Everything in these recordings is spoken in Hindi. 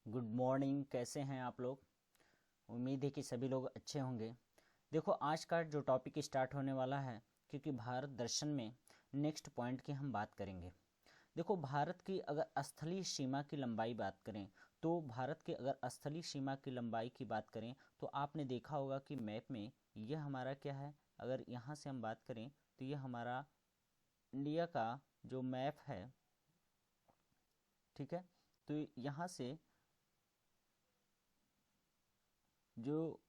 Good morning. कैसे हैं आप लोग? उम्मीद है कि सभी लोग अच्छे होंगे। देखो, आज का जो टॉपिक स्टार्ट होने वाला है, क्योंकि भारत दर्शन में नेक्स्ट पॉइंट की हम बात करेंगे। देखो, भारत की अगर स्थलीय सीमा की लंबाई बात करें, तो भारत के अगर स्थलीय सीमा की लंबाई की बात करें तो आपने देखा होगा कि मैप में यह हमारा क्या है। अगर यहाँ से हम बात करें तो यह हमारा इंडिया का जो मैप है, ठीक है। तो यहाँ से जो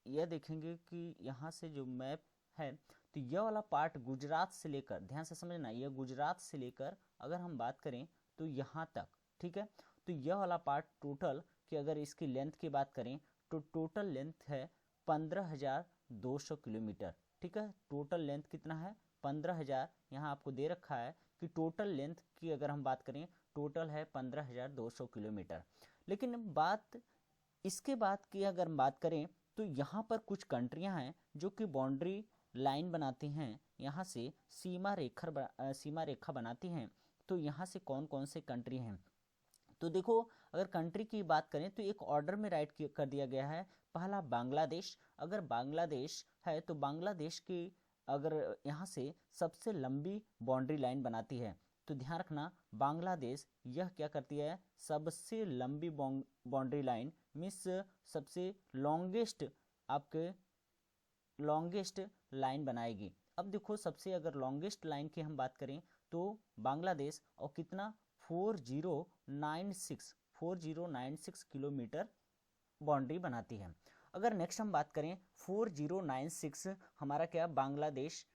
यह देखेंगे कि यहाँ से जो मैप है, तो यह वाला पार्ट गुजरात से लेकर, ध्यान से समझना, यह गुजरात से लेकर अगर हम बात करें तो यहाँ तक, ठीक है। तो यह वाला पार्ट टोटल कि अगर इसकी लेंथ की बात करें तो टोटल लेंथ है 15,200 किलोमीटर, ठीक है। टोटल लेंथ कितना है? 15,000। यहाँ आपको दे रखा है कि टोटल लेंथ की अगर हम बात करें, टोटल है 15,200 किलोमीटर। लेकिन बात इसके बाद की अगर बात करें तो यहाँ पर कुछ कंट्रियाँ हैं जो कि बाउंड्री लाइन बनाती हैं, यहाँ से सीमा रेखा बनाती हैं। तो यहाँ से कौन कौन से कंट्री हैं? तो देखो, अगर कंट्री की बात करें तो एक ऑर्डर में राइट कर दिया गया है। पहला बांग्लादेश। अगर बांग्लादेश है तो बांग्लादेश की अगर यहाँ से सबसे लंबी बाउंड्री लाइन बनाती है, तो ध्यान रखना, बांग्लादेश यह क्या करती है? सबसे लंबी बाउंड्री लाइन मीन्स सबसे लॉन्गेस्ट, आपके लॉन्गेस्ट लाइन बनाएगी। अब देखो, सबसे अगर लॉन्गेस्ट लाइन की हम बात करें तो बांग्लादेश, और कितना? 4096 किलोमीटर बाउंड्री बनाती है। अगर नेक्स्ट हम बात करें, 4096 हमारा क्या, बांग्लादेश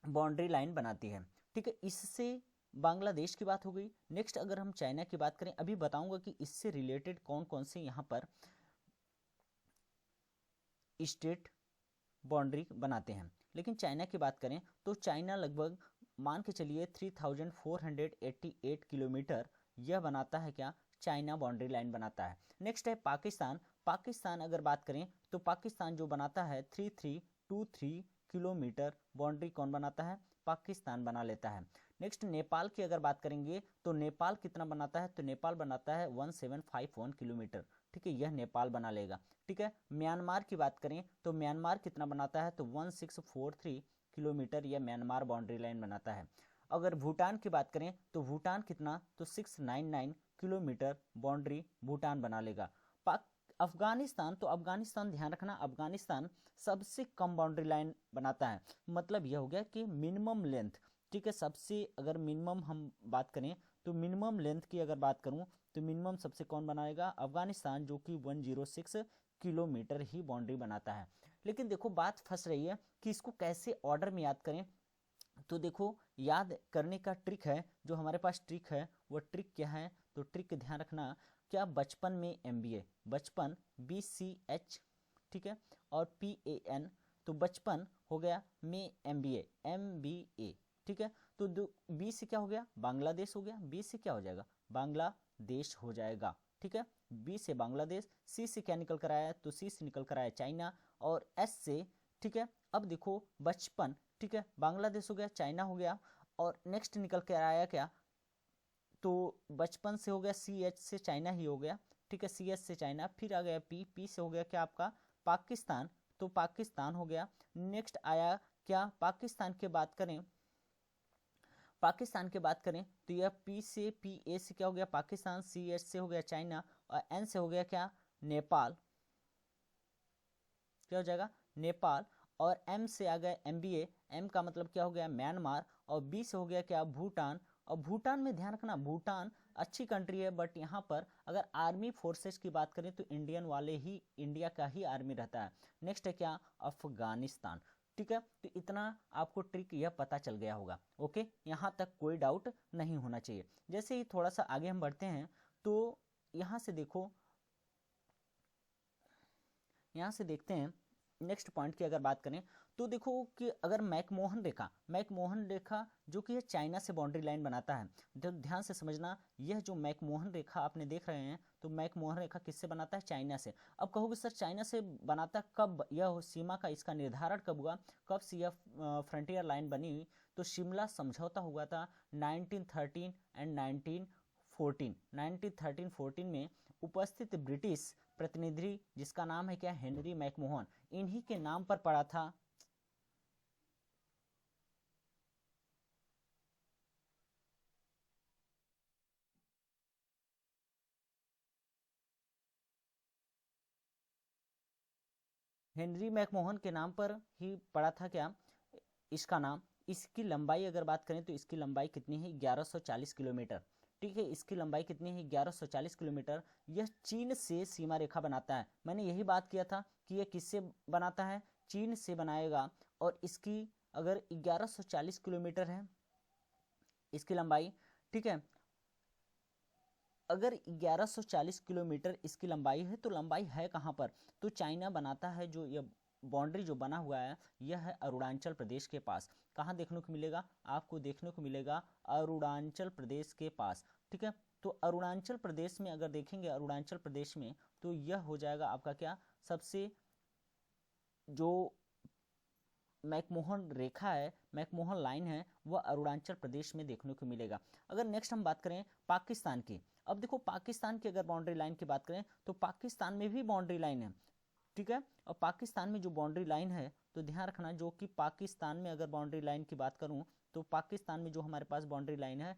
बाउंड्री लाइन बनाती है, ठीक है। इससे बांग्लादेश की बात हो गई। नेक्स्ट अगर हम चाइना की बात करें, अभी बताऊंगा कि इससे रिलेटेड कौन कौन से यहाँ पर स्टेट बाउंड्री बनाते हैं। लेकिन चाइना की बात करें तो चाइना लगभग मान के चलिए 3,488 किलोमीटर यह बनाता है, क्या? चाइना बाउंड्री लाइन बनाता है। नेक्स्ट है पाकिस्तान। पाकिस्तान अगर बात करें तो पाकिस्तान जो बनाता है 3,323 किलोमीटर बाउंड्री कौन बनाता है? पाकिस्तान बना लेता है। नेक्स्ट नेपाल की अगर बात करेंगे तो नेपाल कितना बनाता है? तो नेपाल बनाता है 1751 किलोमीटर, ठीक है, यह नेपाल बना लेगा, ठीक है। म्यांमार की बात करें तो म्यांमार कितना बनाता है? तो 1643 किलोमीटर यह म्यांमार बाउंड्री लाइन बनाता है। अगर भूटान की बात करें तो भूटान कितना? तो 699 किलोमीटर बाउंड्री भूटान बना लेगा। पाक अफगानिस्तान, तो अफगानिस्तान ध्यान रखना, अफगानिस्तान सबसे कम बाउंड्री लाइन बनाता है। मतलब यह हो गया कि मिनिमम लेंथ, ठीक है। सबसे अगर मिनिमम हम बात करें तो मिनिमम लेंथ की अगर बात करूं तो मिनिमम सबसे कौन बनाएगा? अफगानिस्तान, जो कि 106 किलोमीटर ही बाउंड्री बनाता है। लेकिन देखो, बात फंस रही है कि इसको कैसे ऑर्डर में याद करें। तो देखो, याद करने का ट्रिक है, जो हमारे पास ट्रिक है वो ट्रिक क्या है? तो ट्रिक ध्यान रखना, क्या? बचपन में एमबीए, बचपन BCH, ठीक है, और PAN, तो बचपन हो गया में एमबीए, MBA, ठीक है। तो बी से क्या हो गया? बांग्लादेश हो गया। बी से क्या हो जाएगा? बांग्लादेश हो जाएगा, ठीक है। बी से बांग्लादेश। सी से क्या निकल कर आया? तो सी से निकल कर आया चाइना, और एस से, ठीक है। अब देखो, बचपन, ठीक है, बांग्लादेश हो गया, चाइना हो गया, और नेक्स्ट निकल कर आया क्या? तो बचपन से हो गया, CH से चाइना ही हो गया, ठीक है, CS से चाइना, फिर आ गया P से हो गया क्या आपका? पाकिस्तान, तो पाकिस्तान हो गया। नेक्स्ट आया क्या? पाकिस्तान के बात करें, पाकिस्तान की बात करें तो यह P से PA से क्या हो गया? पाकिस्तान। CH से हो गया चाइना, और N से हो गया क्या? नेपाल, क्या हो जाएगा? नेपाल। और M से आ गया MBA, M का मतलब क्या हो गया? म्यांमार। और B से हो गया क्या? भूटान। और भूटान में ध्यान रखना, भूटान अच्छी कंट्री है, बट यहाँ पर अगर आर्मी फोर्सेस की बात करें तो इंडियन वाले ही, इंडिया का ही आर्मी रहता है। नेक्स्ट है क्या? अफगानिस्तान, ठीक है। तो इतना आपको ट्रिक यह पता चल गया होगा। ओके, यहाँ तक कोई डाउट नहीं होना चाहिए। जैसे ही थोड़ा सा आगे हम बढ़ते हैं तो यहाँ से देखो, यहाँ से देखते हैं नेक्स्ट पॉइंट की अगर बात करें तो देखो कि अगर मैकमोहन रेखा, मैकमोहन रेखा जो कि चाइना से बाउंड्री लाइन बनाता है, तो ध्यान से समझना, यह जो मैकमोहन रेखा आपने देख रहे हैं, तो मैकमोहन रेखा किससे बनाता है? चाइना से। अब कहोगे सर चाइना से बनाता कब? यह सीमा का इसका निर्धारण कब हुआ? कब से यह फ्रंटियर लाइन बनी? तो शिमला समझौता हुआ था 1913 एंड 1914 1913-14 में उपस्थित ब्रिटिश प्रतिनिधि जिसका नाम है क्या, हेनरी मैकमोहन, इन्हीं के नाम पर पड़ा था। हेनरी मैकमोहन के नाम पर ही पड़ा था क्या इसका नाम। इसकी लंबाई अगर बात करें तो इसकी लंबाई कितनी है, 1140 किलोमीटर। ठीक है, इसकी लंबाई कितनी है, 1140 किलोमीटर। यह चीन से सीमा रेखा बनाता है। मैंने यही बात किया था कि यह किससे बनाता है, चीन से बनाएगा। और इसकी अगर 1140 किलोमीटर है इसकी लंबाई, ठीक है, अगर 1140 किलोमीटर इसकी लंबाई है तो लंबाई है कहाँ पर, तो चाइना बनाता है जो यह बाउंड्री जो बना हुआ है यह है अरुणाचल प्रदेश के पास। कहाँ देखने को मिलेगा, आपको देखने को मिलेगा अरुणाचल प्रदेश के पास। ठीक है, तो अरुणाचल प्रदेश में अगर देखेंगे, अरुणाचल प्रदेश में तो यह हो जाएगा आपका क्या, सबसे जो मैकमोहन रेखा है, मैकमोहन लाइन है, वह अरुणाचल प्रदेश में देखने को मिलेगा। अगर नेक्स्ट हम बात करें पाकिस्तान की, अब देखो पाकिस्तान की अगर बाउंड्री लाइन की बात करें तो पाकिस्तान में भी बाउंड्री लाइन है। ठीक है, और पाकिस्तान में जो बाउंड्री लाइन है तो ध्यान रखना, जो कि पाकिस्तान में अगर बाउंड्री लाइन की बात करूं तो पाकिस्तान में जो हमारे पास बाउंड्री लाइन है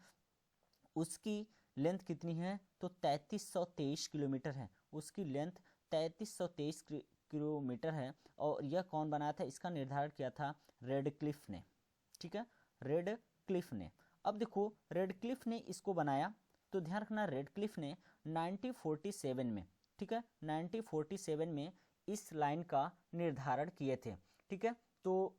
उसकी लेंथ कितनी है, तो 3323 किलोमीटर है। उसकी लेंथ 3323 किलोमीटर है। और यह कौन बनाया था, इसका निर्धारण किया था रेडक्लिफ ने। ठीक है, रेडक्लिफ ने। अब देखो रेडक्लिफ ने इसको बनाया, तो ध्यान रखना रेडक्लिफ ने 1947 में, ठीक है, 1947 में इस लाइन का निर्धारण किए थे। ठीक है, तो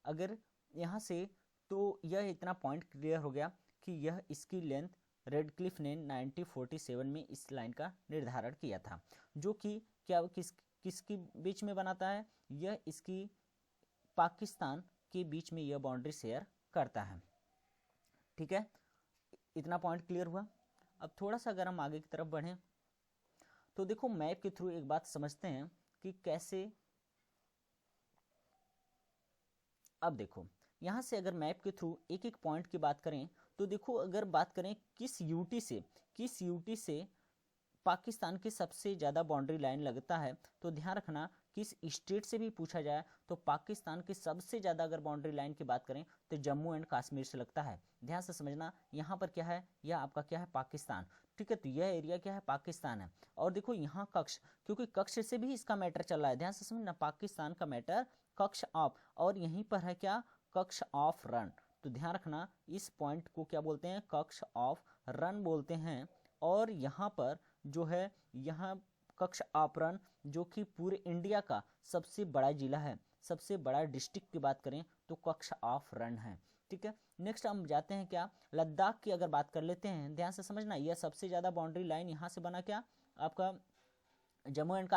अगर यहाँ से तो यह इतना पॉइंट क्लियर हो गया कि यह इसकी लेंथ रेडक्लिफ ने 1947 में इस लाइन का निर्धारण किया था, जो कि क्या किसकी बीच में बनाता है, यह इसकी पाकिस्तान के बीच में यह बाउंड्री शेयर करता है। ठीक है, इतना पॉइंट क्लियर हुआ। अब थोड़ा सा अगर हम आगे की तरफ बढ़ें तो देखो मैप के थ्रू एक बात समझते हैं कि कैसे। अब देखो यहाँ से अगर मैप के थ्रू एक एक पॉइंट की बात करें तो देखो, अगर बात करें किस यूटी से पाकिस्तान की सबसे ज़्यादा बाउंड्री लाइन लगता है, तो ध्यान रखना किस स्टेट से भी पूछा जाए तो पाकिस्तान की सबसे ज़्यादा अगर बाउंड्री लाइन की बात करें तो जम्मू एंड कश्मीर से लगता है। ध्यान से समझना, यहाँ पर क्या है, यह आपका क्या है, पाकिस्तान। ठीक है, तो यह एरिया क्या है, पाकिस्तान है। और देखो यहाँ कक्ष, क्योंकि कक्ष से भी इसका मैटर चल रहा है, ध्यान से समझना, पाकिस्तान का मैटर कक्ष ऑफ, और यहीं पर है क्या, कक्ष ऑफ रन। तो ध्यान रखना इस पॉइंट को क्या बोलते हैं, कक्ष ऑफ रन बोलते हैं। और यहाँ पर जो है, यहाँ कक्ष ऑफ जो कि पूरे इंडिया का सबसे बड़ा जिला है, सबसे बड़ा डिस्ट्रिक्ट की बात करें तो कक्ष ऑफ रन है। ठीक है, नेक्स्ट हम जाते हैं क्या, लद्दाख की अगर बात कर लेते हैं। ध्यान से समझना, यह सबसे ज़्यादा बाउंड्री लाइन यहाँ से बना क्या, आपका जम्मू एंड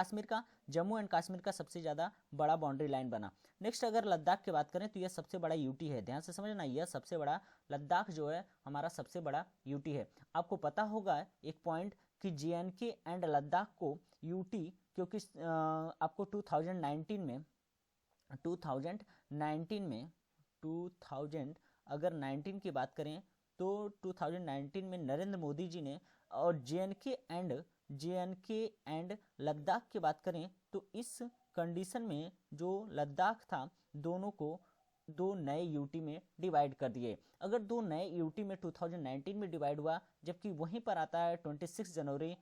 कश्मीर का सबसे ज़्यादा बड़ा बाउंड्री लाइन बना। नेक्स्ट अगर लद्दाख की बात करें तो यह सबसे बड़ा यूटी है। ध्यान से समझना, यह सबसे बड़ा, लद्दाख जो है हमारा सबसे बड़ा यूटी है। आपको पता होगा एक पॉइंट कि JNK एंड लद्दाख को यूटी, क्योंकि आपको 2019 में 2000 अगर 19 की बात करें तो 2019 में नरेंद्र मोदी जी ने, और JNK एंड लद्दाख की बात करें तो इस कंडीशन में जो लद्दाख था दोनों को दो नए यूटी में डिवाइड कर दिए। अगर दो नए यूटी में 2019 में डिवाइड हुआ, जबकि वहीं पर आता है 26 जनवरी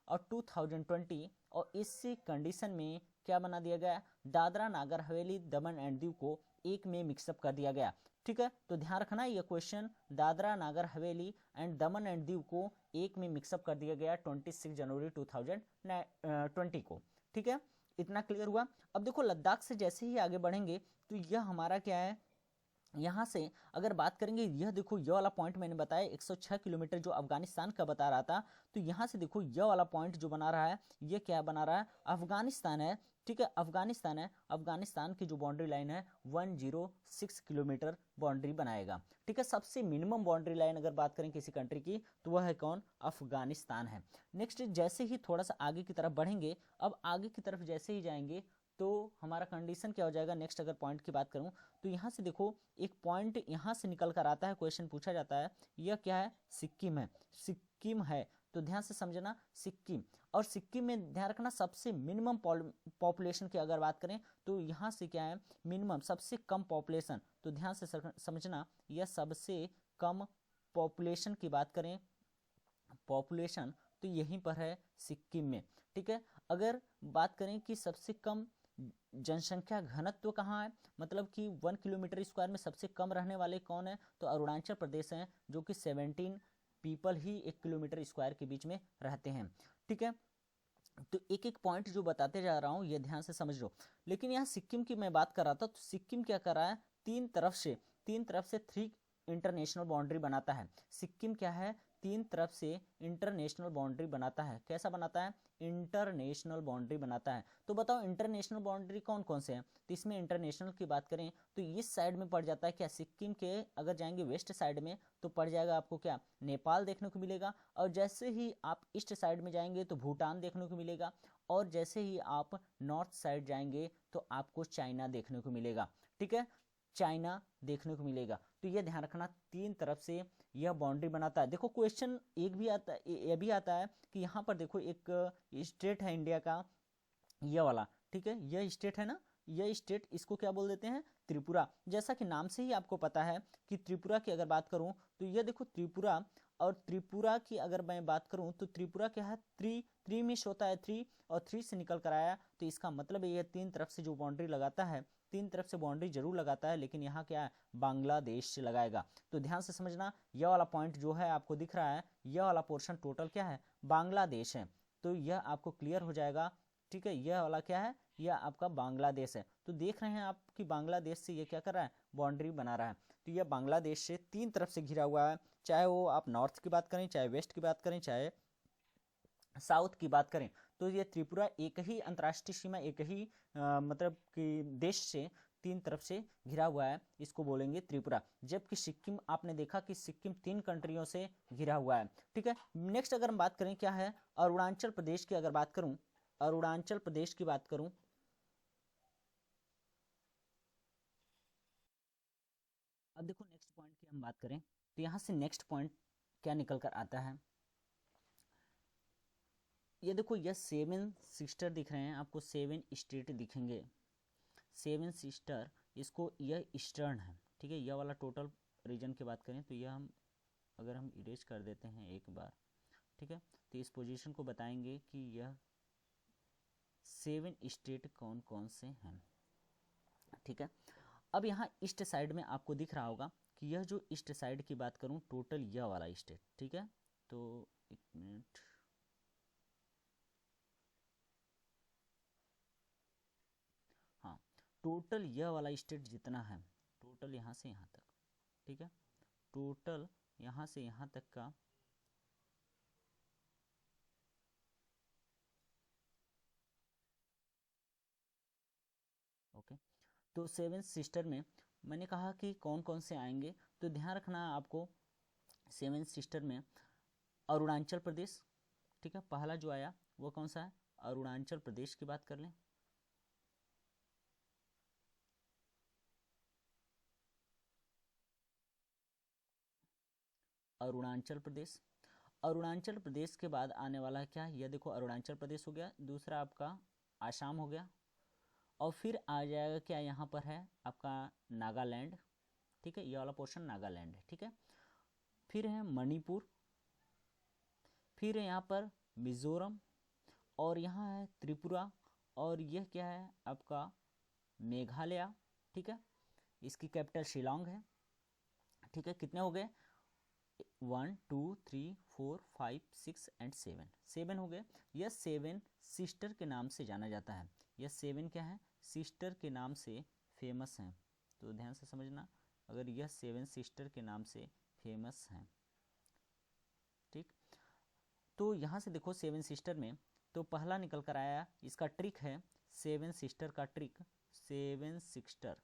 और 2020, और इसी कंडीशन में क्या बना दिया गया, दादरा नागर हवेली दमन एंड दीव को एक में मिक्सअप कर दिया गया। ठीक है, तो ध्यान रखना ये question, Dadra Nagar Haveli and Daman and Diu को एक में मिक्सअप कर दिया गया 26 जनवरी 2020 को। ठीक है, इतना क्लियर हुआ। अब देखो लद्दाख से जैसे ही आगे बढ़ेंगे तो यह हमारा क्या है, यहाँ से अगर बात करेंगे, यह देखो यह वाला पॉइंट मैंने बताया 106 किलोमीटर जो अफगानिस्तान का बता रहा था, तो यहाँ से देखो यह वाला पॉइंट जो बना रहा है ये क्या बना रहा है, अफगानिस्तान है। ठीक है, अफगानिस्तान है, अफगानिस्तान की जो बाउंड्री लाइन है 106 किलोमीटर बाउंड्री बनाएगा। ठीक है, सबसे मिनिमम बाउंड्री लाइन अगर बात करें किसी कंट्री की तो वह है कौन, अफगानिस्तान है। नेक्स्ट जैसे ही थोड़ा सा आगे की तरफ बढ़ेंगे, अब आगे की तरफ जैसे ही जाएंगे तो हमारा कंडीशन क्या हो जाएगा, नेक्स्ट अगर पॉइंट की बात करूं तो यहाँ से देखो एक पॉइंट यहाँ से निकल कर आता है, क्वेश्चन पूछा जाता है यह क्या है, सिक्किम है, सिक्किम है। तो ध्यान से समझना सिक्किम, और सिक्किम में ध्यान रखना सबसे मिनिमम पॉपुलेशन की अगर बात करें तो यहाँ से क्या है, मिनिमम सबसे कम पॉपुलेशन। तो ध्यान से समझना यह सबसे कम पॉपुलेशन की बात करें, पॉपुलेशन तो यहीं पर है सिक्किम में। ठीक है, अगर बात करें कि सबसे कम जनसंख्या घनत्व कहाँ है, मतलब कि 1 किलोमीटर स्क्वायर में सबसे कम रहने वाले कौन है, तो अरुणाचल प्रदेश है, जो कि 17 पीपल ही 1 किलोमीटर स्क्वायर के बीच में रहते हैं। ठीक है, तो एक एक पॉइंट जो बताते जा रहा हूँ ये ध्यान से समझ लो। लेकिन यहाँ सिक्किम की मैं बात कर रहा था, तो सिक्किम क्या कर रहा है, तीन तरफ से 3 इंटरनेशनल बाउंड्री बनाता है। सिक्किम क्या है, 3 तरफ से इंटरनेशनल बाउंड्री बनाता है। कैसा बनाता है, इंटरनेशनल बाउंड्री बनाता है। तो बताओ इंटरनेशनल बाउंड्री कौन कौन से हैं, तो इसमें इंटरनेशनल की बात करें तो इस साइड में पड़ जाता है क्या, सिक्किम के अगर जाएंगे वेस्ट साइड में तो पड़ जाएगा आपको क्या, नेपाल देखने को मिलेगा। और जैसे ही आप ईस्ट साइड में जाएंगे तो भूटान देखने को मिलेगा। और जैसे ही आप नॉर्थ साइड जाएंगे तो आपको चाइना देखने को मिलेगा। ठीक है, चाइना देखने को मिलेगा। तो ये ध्यान रखना 3 तरफ से यह बाउंड्री बनाता है। देखो क्वेश्चन एक भी आता है, ये भी आता है कि यहाँ पर देखो एक स्टेट है इंडिया का, ये वाला। ठीक है, यह स्टेट है ना, यह स्टेट, इसको क्या बोल देते हैं, त्रिपुरा। जैसा कि नाम से ही आपको पता है कि त्रिपुरा की अगर बात करूं तो यह देखो त्रिपुरा, और त्रिपुरा की अगर मैं बात करूं तो त्रिपुरा क्या है, थ्री मिस होता है, 3 और 3 से निकल कर आया। तो इसका मतलब ये 3 तरफ से जो बाउंड्री लगाता है, 3 तरफ से बाउंड्री जरूर लगाता है, लेकिन यहाँ क्या है, बांग्लादेश से लगाएगा। तो ध्यान से समझना, यह वाला पॉइंट जो है आपको दिख रहा है, यह वाला पोर्शन टोटल क्या है, बांग्लादेश है। तो यह आपको क्लियर हो जाएगा। ठीक है, यह वाला क्या है, यह आपका बांग्लादेश है। तो देख रहे हैं आप कि बांग्लादेश से ये क्या कर रहा है, बाउंड्री बना रहा है। तो यह बांग्लादेश से 3 तरफ से घिरा हुआ है, चाहे वो आप नॉर्थ की बात करें, चाहे वेस्ट की बात करें, चाहे साउथ की बात करें। तो ये त्रिपुरा एक ही अंतर्राष्ट्रीय सीमा, एक ही मतलब कि देश से 3 तरफ से घिरा हुआ है, इसको बोलेंगे त्रिपुरा। जबकि सिक्किम आपने देखा कि सिक्किम 3 कंट्रियों से घिरा हुआ है। ठीक है, नेक्स्ट अगर हम बात करें क्या है, अरुणाचल प्रदेश की अगर बात करूं, अरुणाचल प्रदेश की बात करूं, अब देखो नेक्स्ट पॉइंट की हम बात करें तो यहां से नेक्स्ट पॉइंट क्या निकल कर आता है, ये देखो ये 7 सिस्टर दिख रहे हैं आपको, 7 स्टेट दिखेंगे, 7 सिस्टर, इसको यह ईस्टर्न है। ठीक है, यह वाला टोटल रीजन की बात करें तो यह हम अगर हम इरेज कर देते हैं एक बार, ठीक है, तो इस पोजीशन को बताएंगे कि यह 7 स्टेट कौन कौन से हैं। ठीक है, अब यहाँ ईस्ट साइड में आपको दिख रहा होगा कि यह जो ईस्ट साइड की बात करूँ टोटल यह वाला स्टेट। ठीक है, तो एक मिनट, हाँ, टोटल यह वाला स्टेट जितना है, टोटल यहाँ से यहाँ तक, ठीक है, टोटल यहाँ से यहाँ तक का ओके। तो 7 सिस्टर में मैंने कहा कि कौन कौन से आएंगे, तो ध्यान रखना आपको 7 सिस्टर में अरुणाचल प्रदेश, ठीक है, पहला जो आया वो कौन सा है, अरुणाचल प्रदेश की बात कर लें। अरुणाचल प्रदेश, अरुणाचल प्रदेश के बाद आने वाला है क्या, यह देखो अरुणाचल प्रदेश हो गया, दूसरा आपका आसाम हो गया, और फिर आ जाएगा क्या, यहाँ पर है आपका नागालैंड। ठीक है, ये वाला पोर्शन नागालैंड है। ठीक है, फिर है मणिपुर, फिर है यहाँ पर मिजोरम, और यहाँ है त्रिपुरा, और यह क्या है आपका मेघालय। ठीक है, इसकी कैपिटल शिलोंग है। ठीक है, कितने हो गए, 1 2 3 4 5 6 एंड 7, 7 हो गए। यह 7 सिस्टर के नाम से जाना जाता है, यह 7 क्या है, सिस्टर के नाम से फेमस हैं। तो ध्यान से समझना, अगर यह 7 सिस्टर के नाम से फेमस हैं। ठीक, तो यहाँ से देखो 7 सिस्टर में तो पहला निकल कर आया, इसका ट्रिक है 7 सिस्टर का ट्रिक, 7 सिस्टर।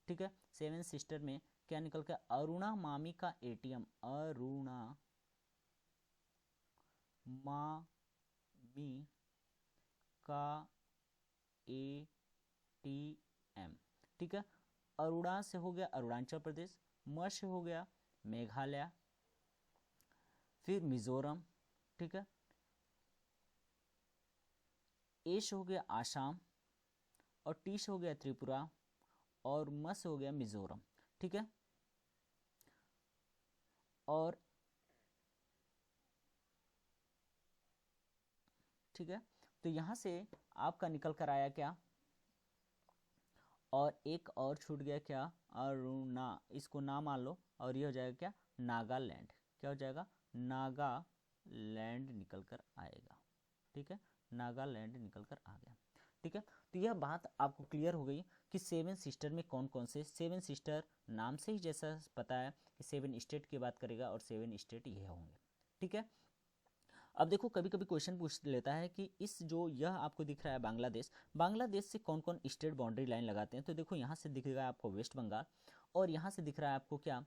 ठीक है, 7 सिस्टर में क्या निकल कर, अरुणा मामी का एटीएम, अरुणा मामी का एटीएम, ATM, ठीक है। अरुणा से हो गया अरुणाचल प्रदेश, म से हो गया मेघालय, फिर मिजोरम, ठीक है। ए से हो गया आसाम, और टी से हो गया त्रिपुरा, और म से हो गया मिजोरम, ठीक है। और ठीक है, तो यहाँ से आपका निकल कर आया क्या, और एक और छूट गया क्या, अरुणा, इसको ना मान लो, और ये हो जाएगा क्या, नागालैंड। क्या हो जाएगा, नागालैंड निकल कर आएगा, ठीक है, नागालैंड निकल कर आ गया, ठीक है। तो यह बात आपको क्लियर हो गई कि सेवन सिस्टर में कौन कौन से, सेवन सिस्टर नाम से ही जैसा पता है कि सेवन स्टेट की बात करेगा, और सेवन स्टेट ये होंगे, ठीक है। अब देखो कभी कभी क्वेश्चन पूछ लेता है कि इस जो यह आपको दिख रहा है बांग्लादेश, बांग्लादेश से कौन कौन स्टेट बाउंड्री लाइन लगाते हैं, तो देखो यहाँ से दिखेगा आपको वेस्ट बंगाल, और यहाँ से दिख रहा है आपको क्या,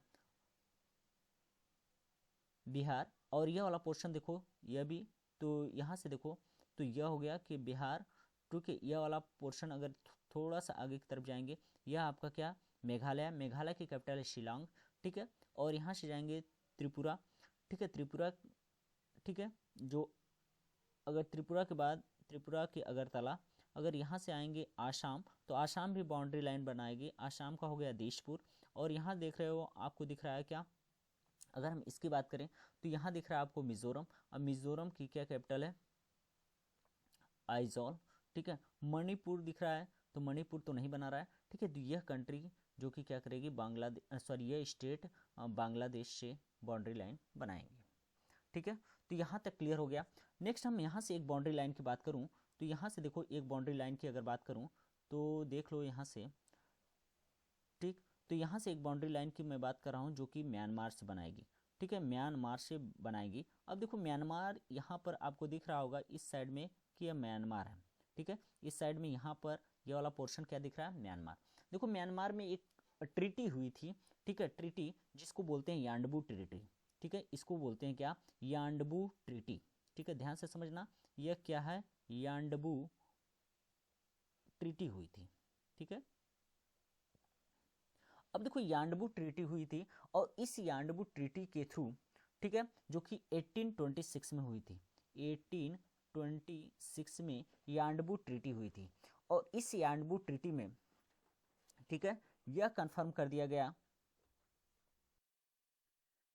बिहार, और यह वाला पोर्शन देखो यह भी, तो यहाँ से देखो तो यह हो गया कि बिहार, क्योंकि यह वाला पोर्शन अगर थोड़ा सा आगे की तरफ जाएंगे, यह आपका क्या, मेघालय, मेघालय की कैपिटल है शिलांग, ठीक है। और यहाँ से जाएंगे त्रिपुरा, ठीक है, त्रिपुरा, ठीक है, जो अगर त्रिपुरा के बाद त्रिपुरा की अगरतला, अगर यहाँ से आएंगे आसाम, तो आसाम भी बाउंड्री लाइन बनाएगी, आसाम का हो गया दिसपुर, और यहाँ देख रहे हो आपको दिख रहा है क्या, अगर हम इसकी बात करें तो यहाँ दिख रहा है आपको मिजोरम, अब मिजोरम की क्या कैपिटल है, आइजॉल, ठीक है। मणिपुर दिख रहा है, तो मणिपुर तो नहीं बना रहा है, ठीक है। तो यह कंट्री जो कि क्या करेगी, बांग्लादेश, सॉरी यह स्टेट बांग्लादेश से बाउंड्री लाइन बनाएंगे, ठीक है। तो यहाँ तक क्लियर हो गया। नेक्स्ट हम यहाँ से एक बाउंड्री लाइन की बात करूँ, तो यहाँ से देखो एक बाउंड्री लाइन की अगर बात करूँ तो देख लो यहाँ से, ठीक। तो यहाँ से एक बाउंड्री लाइन की मैं बात कर रहा हूँ जो कि म्यांमार से बनाएगी, ठीक है, म्यांमार से बनाएगी। अब देखो म्यांमार यहाँ पर आपको दिख रहा होगा इस साइड में कि यह म्यांमार है, ठीक है, इस साइड में यहाँ पर यह वाला पोर्शन क्या दिख रहा है, म्यांमार। देखो म्यांमार में एक ट्रीटी हुई थी, ठीक है, ट्रीटी जिसको बोलते हैं यांडबू ट्रीटी, ठीक है, इसको बोलते हैं क्या, यांडबू ट्रीटी, ठीक है, ध्यान से समझना, यह क्या है, यांडबू ट्रीटी हुई थी, ठीक है। अब देखो यांडबू ट्रीटी हुई थी, और इस यांडबू ट्रीटी के थ्रू, ठीक है, जो कि 1826 में हुई थी, 1826 में यांडबू ट्रीटी हुई थी, और इस यांडबू ट्रीटी में, ठीक है, यह कंफर्म कर दिया गया,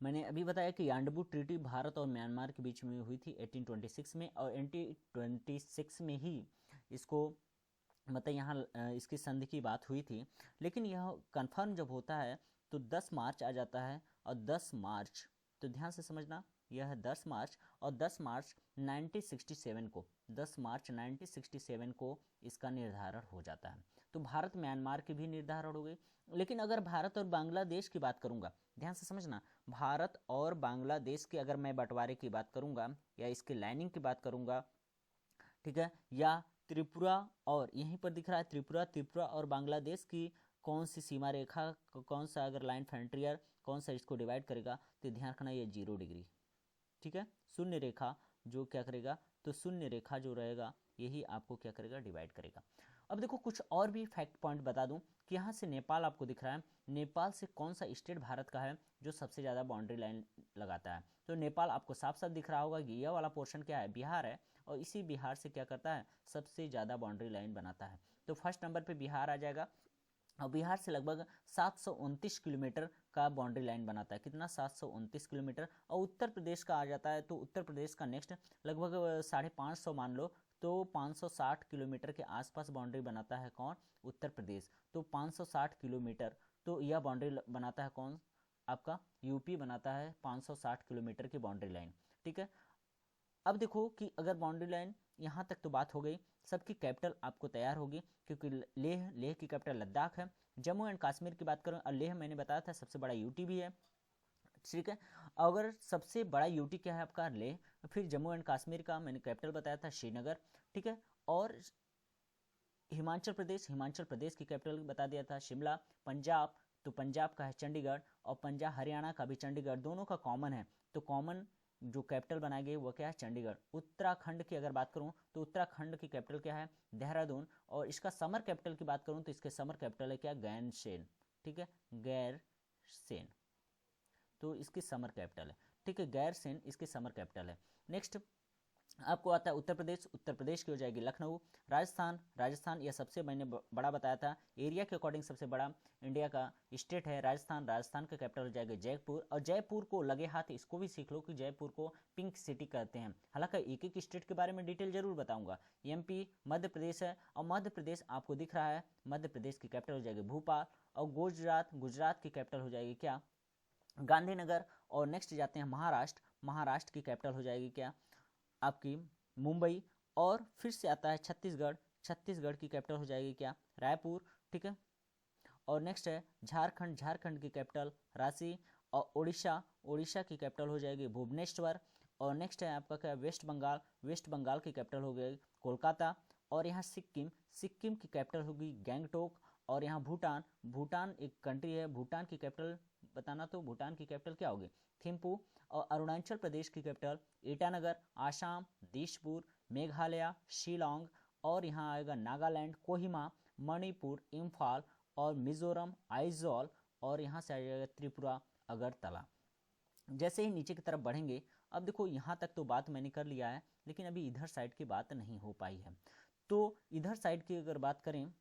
मैंने अभी बताया कि यांडबू ट्रीटी भारत और म्यांमार के बीच में हुई थी 1826 में, और 1826 में ही इसको मतलब यहाँ इसकी संधि की बात हुई थी, लेकिन यह कंफर्म जब होता है तो 10 मार्च आ जाता है, और 10 मार्च, तो ध्यान से समझना, यह है 10 मार्च, और 10 मार्च 1967 को, 10 मार्च 1967 को इसका निर्धारण हो जाता है। तो भारत म्यांमार की भी निर्धारण हो गई, लेकिन अगर भारत और बांग्लादेश की बात करूंगा, ध्यान से समझना, भारत और बांग्लादेश के अगर मैं बंटवारे की बात करूंगा, या इसकी लाइनिंग की बात करूंगा, ठीक है, या त्रिपुरा, और यहीं पर दिख रहा है त्रिपुरा, त्रिपुरा और बांग्लादेश की कौन सी सीमा रेखा, कौन सा अगर लाइन फ्रंटियर कौन सा इसको डिवाइड करेगा, तो ध्यान रखना ये 0 डिग्री, ठीक है, शून्य रेखा जो क्या करेगा, तो शून्य रेखा जो रहेगा यही आपको क्या करेगा, डिवाइड करेगा। अब देखो कुछ और भी फैक्ट पॉइंट बता दूं कि यहाँ से नेपाल आपको दिख रहा है, नेपाल से कौन सा स्टेट भारत का है जो सबसे ज़्यादा बाउंड्री लाइन लगाता है, तो नेपाल आपको साफ साफ दिख रहा होगा कि यह वाला पोर्शन क्या है, बिहार है, और इसी बिहार से क्या करता है, सबसे ज़्यादा बाउंड्री लाइन बनाता है, तो फर्स्ट नंबर पे बिहार आ जाएगा, और बिहार से लगभग 729 किलोमीटर का बाउंड्री लाइन बनाता है, कितना, 729 किलोमीटर, और उत्तर प्रदेश का आ जाता है, तो उत्तर प्रदेश का नेक्स्ट लगभग 550 मान लो, तो 560 किलोमीटर के आसपास बाउंड्री बनाता है कौन, उत्तर प्रदेश, तो 560 किलोमीटर, तो यह बाउंड्री बनाता है कौन, आपका यूपी बनाता है 560 किलोमीटर की बाउंड्री लाइन, ठीक है। अब देखो कि अगर बाउंड्री लाइन यहाँ तक तो बात हो गई, सबकी कैपिटल आपको तैयार होगी, क्योंकि लेह, लेह की कैपिटल लद्दाख है, जम्मू एंड कश्मीर की बात करूँ, और लेह मैंने बताया था सबसे बड़ा यूटी भी है, ठीक है। अगर सबसे बड़ा यूटी क्या है आपका, लेह, फिर जम्मू एंड कश्मीर का मैंने कैपिटल बताया था श्रीनगर, ठीक है, और हिमाचल प्रदेश, हिमाचल प्रदेश की कैपिटल बता दिया था शिमला, पंजाब, तो पंजाब का है चंडीगढ़, और पंजाब हरियाणा का भी चंडीगढ़, दोनों का कॉमन है, तो कॉमन जो कैपिटल बनाई गई वो क्या है, चंडीगढ़। उत्तराखंड की अगर बात करूं तो उत्तराखंड की कैपिटल क्या है, देहरादून। और इसका समर कैपिटल की बात करूं तो इसके समर कैपिटल है क्या, गैरसेन। ठीक है, गैरसेन, तो इसकी समर कैपिटल है। ठीक है, गैरसेन इसकी समर कैपिटल है। नेक्स्ट आपको आता है उत्तर प्रदेश। उत्तर प्रदेश की हो जाएगी लखनऊ। राजस्थान, राजस्थान यह सबसे मैंने बड़ा बताया था, एरिया के अकॉर्डिंग सबसे बड़ा इंडिया का स्टेट है राजस्थान। राजस्थान का कैपिटल हो जाएगा जयपुर। और जयपुर को लगे हाथ इसको भी सीख लो कि जयपुर को पिंक सिटी कहते हैं। हालांकि एक एक स्टेट के बारे में डिटेल जरूर बताऊंगा। एमपी मध्य प्रदेश है, और मध्य प्रदेश आपको दिख रहा है, मध्य प्रदेश की कैपिटल हो जाएगी भोपाल। और गुजरात, गुजरात की कैपिटल हो जाएगी क्या, गांधीनगर। और नेक्स्ट जाते हैं महाराष्ट्र। महाराष्ट्र की कैपिटल हो जाएगी क्या, आपकी मुंबई। और फिर से आता है छत्तीसगढ़। छत्तीसगढ़ की कैपिटल हो जाएगी क्या, रायपुर। ठीक है, और नेक्स्ट है झारखंड। झारखंड की कैपिटल रांची। और उड़ीसा, उड़ीसा की कैपिटल हो जाएगी भुवनेश्वर। और नेक्स्ट है आपका क्या, वेस्ट बंगाल। वेस्ट बंगाल की कैपिटल हो गई कोलकाता। और यहाँ सिक्किम, सिक्किम की कैपिटल होगी गैंगटोक। और यहाँ भूटान, भूटान एक कंट्री है, भूटान की कैपिटल बताना, तो भूटान की कैपिटल क्या होगी, थिम्पू। और अरुणाचल प्रदेश की कैपिटल ईटानगर। आसाम दिसपुर। मेघालय शिलोंग। और यहाँ आएगा नागालैंड कोहिमा। मणिपुर इम्फाल। और मिजोरम आइजॉल। और यहाँ से आ जाएगा त्रिपुरा अगरतला। जैसे ही नीचे की तरफ बढ़ेंगे, अब देखो यहाँ तक तो बात मैंने कर लिया है, लेकिन अभी इधर साइड की बात नहीं हो पाई है। तो इधर साइड की अगर बात करें,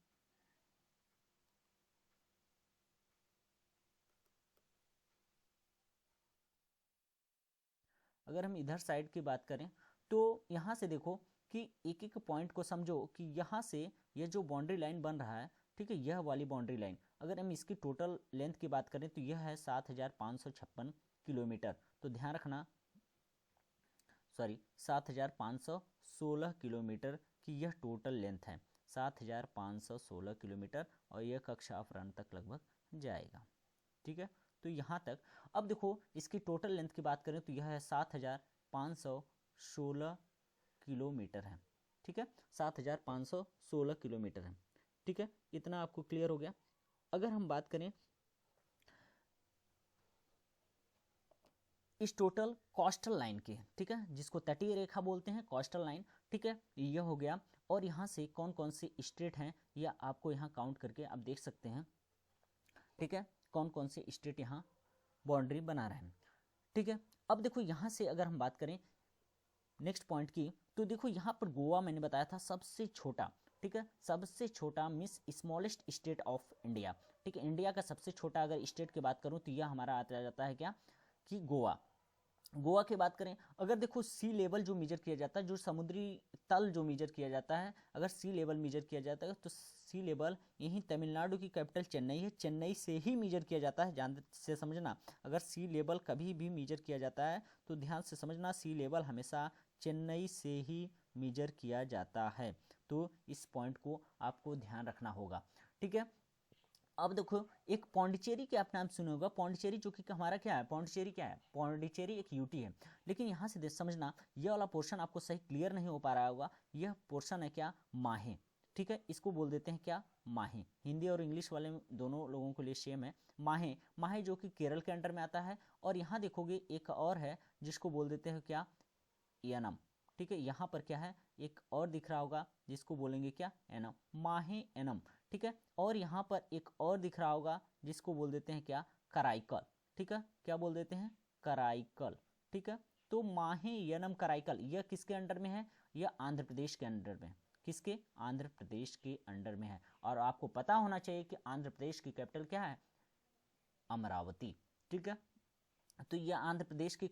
अगर हम इधर साइड की बात करें तो यहाँ से देखो कि एक एक पॉइंट को समझो कि यहाँ से ये जो बाउंड्री लाइन बन रहा है, ठीक है, यह वाली बाउंड्री लाइन, अगर हम इसकी टोटल लेंथ की बात करें तो यह है 7556 किलोमीटर। तो ध्यान रखना, सॉरी 7516 किलोमीटर की यह टोटल लेंथ है, 7516 किलोमीटर। और यह कक्षा अपहरण तक लगभग जाएगा। ठीक है, तो यहाँ तक। अब देखो इसकी टोटल लेंथ की बात करें तो यह है 7516 किलोमीटर है। ठीक है, 7516 किलोमीटर है। ठीक है, इतना आपको क्लियर हो गया। अगर हम बात करें इस टोटल कोस्टल लाइन की, ठीक है, जिसको तटीय रेखा बोलते हैं, कोस्टल लाइन। ठीक है, यह हो गया। और यहाँ से कौन कौन से स्टेट हैं यह आपको यहाँ काउंट करके आप देख सकते हैं। ठीक है, कौन कौन से स्टेट यहाँ बाउंड्री बना रहे हैं। ठीक है, अब देखो यहाँ से अगर हम बात करें नेक्स्ट पॉइंट की, तो देखो यहाँ पर गोवा मैंने बताया था सबसे छोटा। ठीक है, सबसे छोटा means smallest state of India. ठीक है, इंडिया का सबसे छोटा अगर स्टेट की बात करूँ तो यह हमारा आता जाता है क्या, कि गोवा। गोवा की बात करें, अगर देखो सी लेवल जो मेजर किया जाता है, जो समुद्री तल जो मेजर किया जाता है, अगर सी लेवल मेजर किया जाता है तो सी लेवल यहीं तमिलनाडु की कैपिटल चेन्नई है, चेन्नई से ही मेजर किया जाता है। ध्यान से समझना, अगर सी लेवल कभी भी मेजर किया जाता है तो ध्यान से समझना, सी लेवल हमेशा चेन्नई से ही मेजर किया जाता है। तो इस पॉइंट को आपको ध्यान रखना होगा। ठीक है, अब देखो एक पौंडीचेरी के आप नाम सुने होगा, पौंडीचेरी जो कि हमारा क्या है, पौंडीचेरी क्या है, पौंडीचेरी एक यूटी है। लेकिन यहाँ से समझना, यह वाला पोर्शन आपको सही क्लियर नहीं हो पा रहा होगा, यह पोर्शन है क्या, माहे। ठीक है, इसको बोल देते हैं क्या, माहे। हिंदी और इंग्लिश वाले दोनों लोगों के लिए सेम है, माहे। माहे जो कि केरल के अंडर में आता है। और यहाँ देखोगे एक और है जिसको बोल देते हैं क्या, एनम। ठीक है, यहाँ पर क्या है, एक और दिख रहा होगा जिसको बोलेंगे क्या, एनम, माहे एनम। ठीक है, और यहाँ पर एक और दिख रहा होगा जिसको बोल देते हैं क्या, कराईकल। ठीक है, क्या बोल देते हैं, कराईकल। ठीक है, तो माहे यनम कराईकल यह किसके अंडर में है, यह आंध्र प्रदेश के अंडर में। किसके, आंध्र प्रदेश के अंडर में है। और आपको पता होना चाहिए कि आंध्र प्रदेश की कैपिटल क्या है, अमरावती। ठीक है, तो यह आंध्र प्रदेश की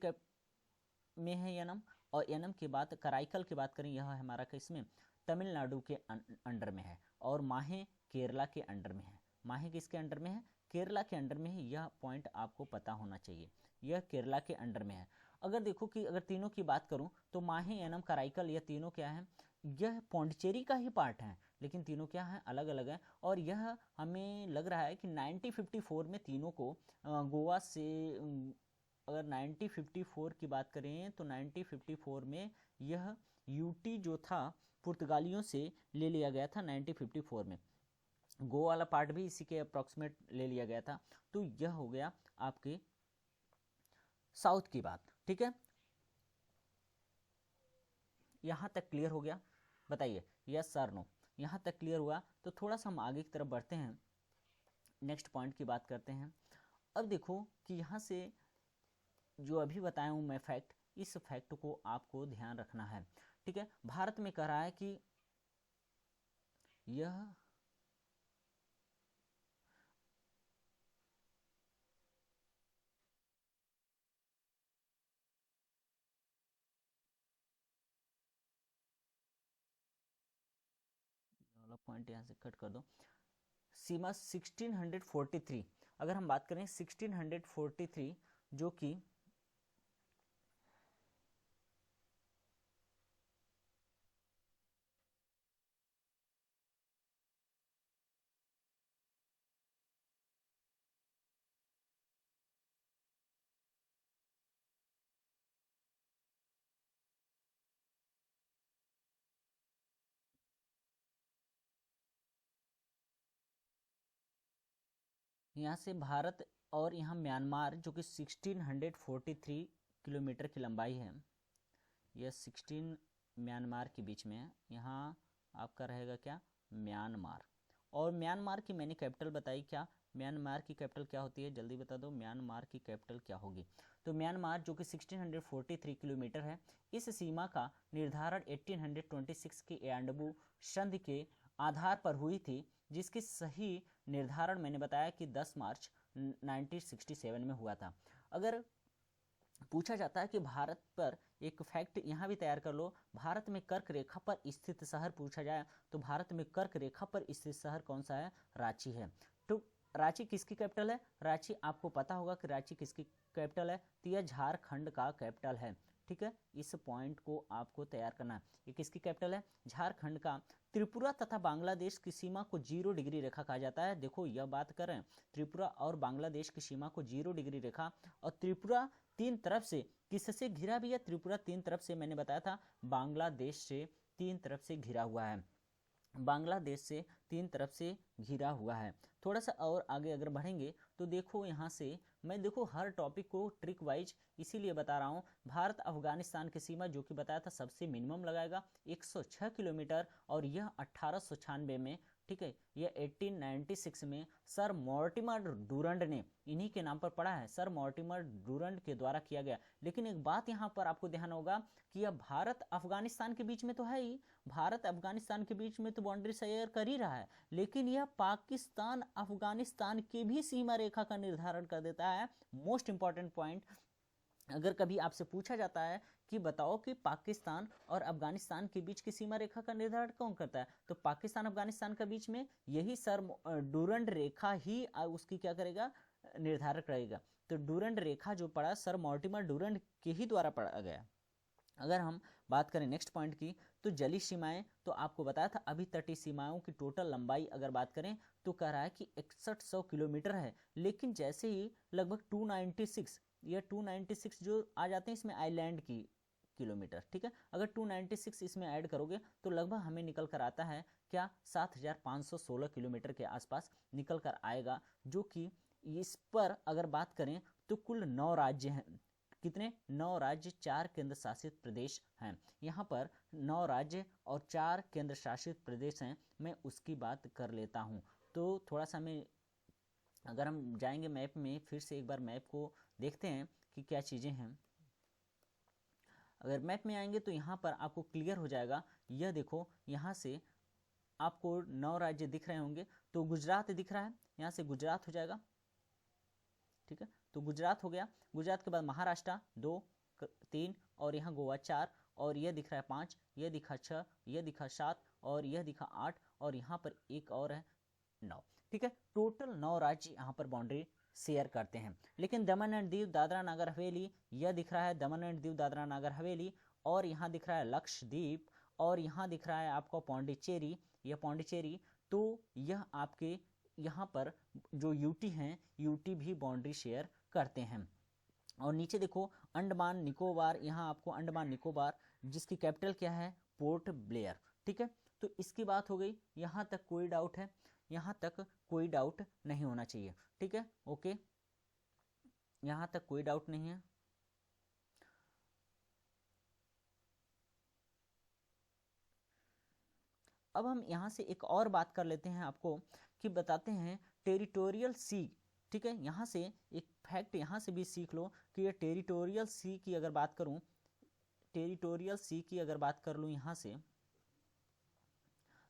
में है यनम। और यनम के बाद कराईकल की बात करें, यह हमारा किसमें, तमिलनाडु के अंडर में है। और माहे केरला के अंडर में है। माहे किसके अंडर में है, केरला के अंडर में है। यह पॉइंट आपको पता होना चाहिए, यह केरला के अंडर में है। अगर देखो कि अगर तीनों की बात करूं तो माहे एनम कराईकल यह तीनों क्या है, यह पौंडीचेरी का ही पार्ट है, लेकिन तीनों क्या है, अलग अलग है। और यह हमें लग रहा है कि 1954 में तीनों को गोवा से अगर 1954 की बात करें तो 1954 में यह यूटी जो था पुर्तगालियों से ले लिया गया था 1954 में। गोवा वाला पार्ट भी इसी के अप्रॉक्सीमेट ले लिया गया था। तो यह हो गया आपके साउथ की बात। ठीक है, यहाँ तक क्लियर हो गया? बताइए यस सर नो। यहाँ तक क्लियर हुआ तो थोड़ा सा हम आगे की तरफ बढ़ते हैं, नेक्स्ट पॉइंट की बात करते हैं। अब देखो कि यहाँ से जो अभी बताया हूँ मैं फैक्ट, इस फैक्ट को आपको ध्यान रखना है, ठीक है। भारत में कह रहा है कि यह वाला पॉइंट यहाँ से कट कर दो। सीमा 1643, अगर हम बात करें 1643 जो कि यहाँ से भारत और यहाँ म्यांमार जो कि 1643 किलोमीटर की लंबाई है, यह 16 म्यांमार के बीच में है। यहाँ आपका रहेगा क्या? म्यांमार। और म्यांमार की मैंने कैपिटल बताई क्या? म्यांमार की कैपिटल क्या होती है? जल्दी बता दो, म्यांमार की कैपिटल क्या होगी? तो म्यांमार जो कि 1643 किलोमीटर है, इस सीमा का निर्धारण 1826 के यांडबू संधि के आधार पर हुई थी, जिसकी सही निर्धारण मैंने बताया कि 10 मार्च 1967 में हुआ था। अगर पूछा जाता है कि भारत पर एक फैक्ट यहाँ भी तैयार कर लो, भारत में कर्क रेखा पर स्थित शहर पूछा जाए तो भारत में कर्क रेखा पर स्थित शहर कौन सा है? रांची है। तो रांची किसकी कैपिटल है? रांची आपको पता होगा कि रांची किसकी कैपिटल है, तो यह झारखंड का कैपिटल है, ठीक है। इस पॉइंट को आपको तैयार करना है। ये किसकी कैपिटल है? झारखंड का। त्रिपुरा तथा बांग्लादेश की सीमा को 0 डिग्री रेखा कहा जाता है। देखो यह बात करें, त्रिपुरा और बांग्लादेश की सीमा को 0 डिग्री रेखा, और त्रिपुरा 3 तरफ से किससे घिरा भी है? त्रिपुरा 3 तरफ से, मैंने बताया था बांग्लादेश से 3 तरफ से घिरा हुआ है, बांग्लादेश से 3 तरफ से घिरा हुआ है। थोड़ा सा और आगे अगर बढ़ेंगे तो देखो यहाँ से मैं देखो हर टॉपिक को ट्रिक वाइज इसीलिए बता रहा हूँ। भारत अफगानिस्तान की सीमा जो कि बताया था सबसे मिनिमम लगाएगा 106 किलोमीटर, और यह 1896 में, ठीक है, यह 1896 में सर मॉर्टिमर डूरंड ने, इन्हीं के नाम पर पड़ा है, सर मॉर्टिमर डूरंड के द्वारा किया गया। लेकिन एक बात यहाँ पर आपको ध्यान होगा कि यह भारत अफगानिस्तान के बीच में तो है ही, भारत अफगानिस्तान के बीच में तो बाउंड्री शेयर कर ही रहा है, लेकिन यह पाकिस्तान अफगानिस्तान के भी सीमा रेखा का निर्धारण कर देता है। मोस्ट इंपॉर्टेंट पॉइंट, अगर कभी आपसे पूछा जाता है कि बताओ कि पाकिस्तान और अफगानिस्तान के बीच की सीमा रेखा का निर्धारण कौन करता है, तो पाकिस्तान अफगानिस्तान के बीच में यही सर डूरंड रेखा ही उसकी क्या करेगा? निर्धारण करेगा। तो डूरंड रेखा जो पड़ा सर मॉर्टिमर डूरंड के ही द्वारा पढ़ा गया। अगर हम बात करें नेक्स्ट पॉइंट की, तो जलीय सीमाएं, तो आपको बताया था अभी तटीय सीमाओं की टोटल लंबाई अगर बात करें तो कह रहा है कि 6100 किलोमीटर है, लेकिन जैसे ही लगभग 296, ये 296 जो आ जाते हैं इसमें आइलैंड की किलोमीटर, ठीक है, अगर 296 इसमें ऐड करोगे तो लगभग हमें निकल कर आता है क्या? 7516 किलोमीटर के आसपास निकल कर आएगा, जो कि इस पर अगर बात करें तो कुल 9 राज्य हैं। कितने? 9 राज्य, 4 केंद्र शासित प्रदेश हैं। यहाँ पर 9 राज्य और 4 केंद्र शासित प्रदेश हैं, मैं उसकी बात कर लेता हूँ। तो थोड़ा सा मैं, अगर हम जाएंगे मैप में, फिर से एक बार मैप को देखते हैं कि क्या चीज़ें हैं। अगर मैप में आएंगे तो यहाँ पर आपको क्लियर हो जाएगा। यह देखो यहाँ से आपको 9 राज्य दिख रहे होंगे, तो गुजरात दिख रहा है, यहाँ से गुजरात हो जाएगा, ठीक है, तो गुजरात हो गया। गुजरात के बाद महाराष्ट्र 2, 3, और यहाँ गोवा 4, और यह दिख रहा है 5, यह दिखा 6, यह दिखा 7, और यह दिखा 8, और यहाँ पर एक और है 9, ठीक है। टोटल 9 राज्य यहाँ पर बाउंड्री शेयर करते हैं। लेकिन दमन एंड दीव दादरा नागर हवेली, यह दिख रहा है दमन एंड दीव दादरा नागर हवेली, और यहाँ दिख रहा है लक्षद्वीप, और यहाँ दिख रहा है आपको पौंडीचेरी, यह पौंडीचेरी। तो यह आपके यहाँ पर जो यूटी हैं, यूटी भी बाउंड्री शेयर करते हैं। और नीचे देखो अंडमान निकोबार, यहाँ आपको अंडमान निकोबार जिसकी कैपिटल क्या है? पोर्ट ब्लेयर, ठीक है। तो इसकी बात हो गई, यहाँ तक कोई डाउट है? यहाँ तक कोई डाउट नहीं होना चाहिए, ठीक है, ओके, यहाँ तक कोई डाउट नहीं है। अब हम यहाँ से एक और बात कर लेते हैं, आपको कि बताते हैं टेरिटोरियल सी। ठीक है, यहाँ से एक फैक्ट यहाँ से भी सीख लो कि ये टेरिटोरियल सी की अगर बात करूँ, टेरिटोरियल सी की अगर बात कर लूँ, यहाँ से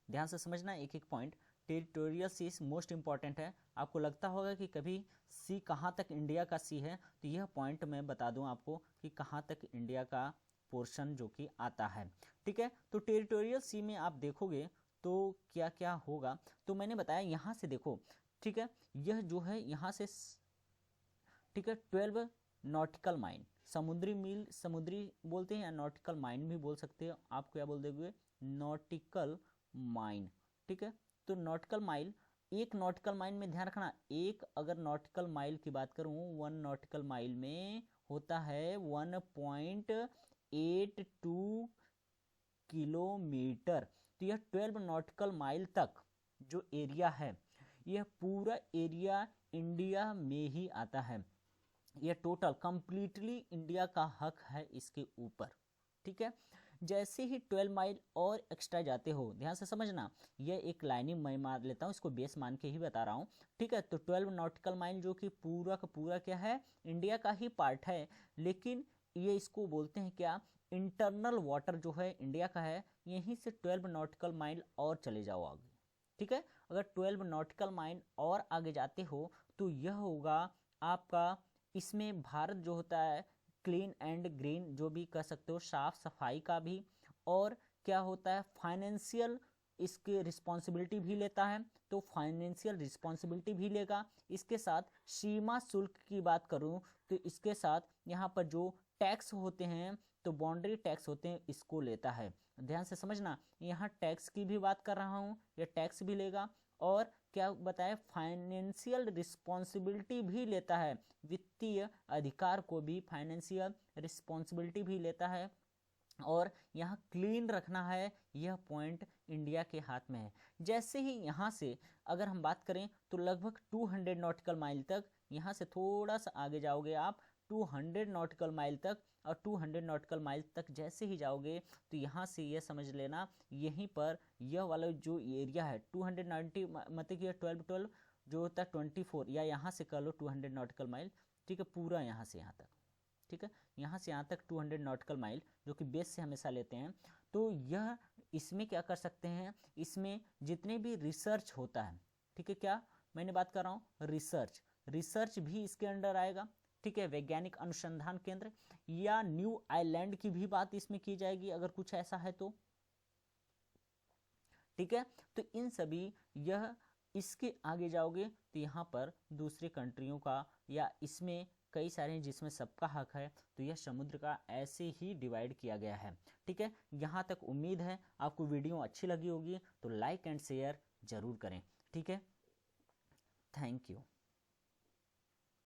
ध्यान से समझना एक एक पॉइंट। टेरिटोरियल सी मोस्ट इंपॉर्टेंट है। आपको लगता होगा कि कभी सी कहाँ तक इंडिया का सी है, तो यह पॉइंट मैं बता दूं आपको कि कहाँ तक इंडिया का पोर्शन जो कि आता है। ठीक है, तो टेरिटोरियल सी में आप देखोगे तो क्या क्या होगा, तो मैंने बताया यहाँ से देखो। ठीक है, यह जो है यहाँ से, ठीक है, 12 नॉटिकल माइल, समुद्री मील समुद्री बोलते हैं या नॉटिकल माइन भी बोल सकते हो, आप क्या बोल दोगे, नॉटिकल माइन। ठीक है, तो नॉटिकल माइल, एक नॉटिकल माइल में ध्यान रखना, एक अगर नॉटिकल माइल की बात करूं, 1 नॉटिकल माइल में होता है 1.82 किलोमीटर। तो यह 12 नॉटिकल माइल तक जो एरिया है, यह पूरा एरिया इंडिया में ही आता है। यह टोटल कंप्लीटली इंडिया का हक है इसके ऊपर। ठीक है, जैसे ही 12 माइल और एक्स्ट्रा जाते हो, ध्यान से समझना, यह एक लाइनिंग मैं मान लेता हूँ, इसको बेस मान के ही बता रहा हूँ। ठीक है, तो 12 नॉटिकल माइल जो कि पूरा का पूरा क्या है, इंडिया का ही पार्ट है, लेकिन ये इसको बोलते हैं क्या, इंटरनल वाटर जो है इंडिया का है। यहीं से 12 नॉटिकल माइल और चले जाओ आगे। ठीक है, अगर 12 नॉटिकल माइल और आगे जाते हो तो यह होगा आपका, इसमें भारत जो होता है क्लीन एंड ग्रीन, जो भी कह सकते हो, साफ सफाई का भी, और क्या होता है फाइनेंशियल इसके रिस्पॉन्सिबिलिटी भी लेता है, तो फाइनेंशियल रिस्पॉन्सिबिलिटी भी लेगा। इसके साथ सीमा शुल्क की बात करूं तो इसके साथ यहाँ पर जो टैक्स होते हैं, तो बाउंड्री टैक्स होते हैं, इसको लेता है। ध्यान से समझना, यहाँ टैक्स की भी बात कर रहा हूँ, ये टैक्स भी लेगा, और क्या बताया, फाइनेंशियल रिस्पॉन्सिबिलिटी भी लेता है, वित्तीय अधिकार को भी फाइनेंशियल रिस्पॉन्सिबिलिटी भी लेता है, और यहाँ क्लीन रखना है, यह पॉइंट इंडिया के हाथ में है। जैसे ही यहाँ से अगर हम बात करें तो लगभग 200 नॉटिकल माइल तक, यहाँ से थोड़ा सा आगे जाओगे आप 200 नॉटिकल माइल तक, और 200 नॉटिकल माइल तक जैसे ही जाओगे तो यहाँ से ये समझ लेना, यहीं पर यह वाला जो एरिया है 290 मतलब कि 12 जो होता है 24, या यहाँ से कर लो 200 नॉटिकल माइल। ठीक है, पूरा यहाँ से यहाँ तक, ठीक है, यहाँ से यहाँ तक 200 नॉटिकल माइल जो कि बेस से हमेशा लेते हैं। तो यह इसमें क्या कर सकते हैं, इसमें जितने भी रिसर्च होता है, ठीक है, क्या मैंने बात कर रहा हूँ, रिसर्च भी इसके अंडर आएगा। ठीक है, वैज्ञानिक अनुसंधान केंद्र, या न्यू आइलैंड की भी बात इसमें की जाएगी अगर कुछ ऐसा है तो। ठीक है, तो इन सभी, यह इसके आगे जाओगे तो यहाँ पर दूसरे कंट्रियों का, या इसमें कई सारे जिसमें सबका हक है, तो यह समुद्र का ऐसे ही डिवाइड किया गया है। ठीक है, यहाँ तक उम्मीद है आपको वीडियो अच्छी लगी होगी, तो लाइक एंड शेयर जरूर करें। ठीक है, थैंक यू।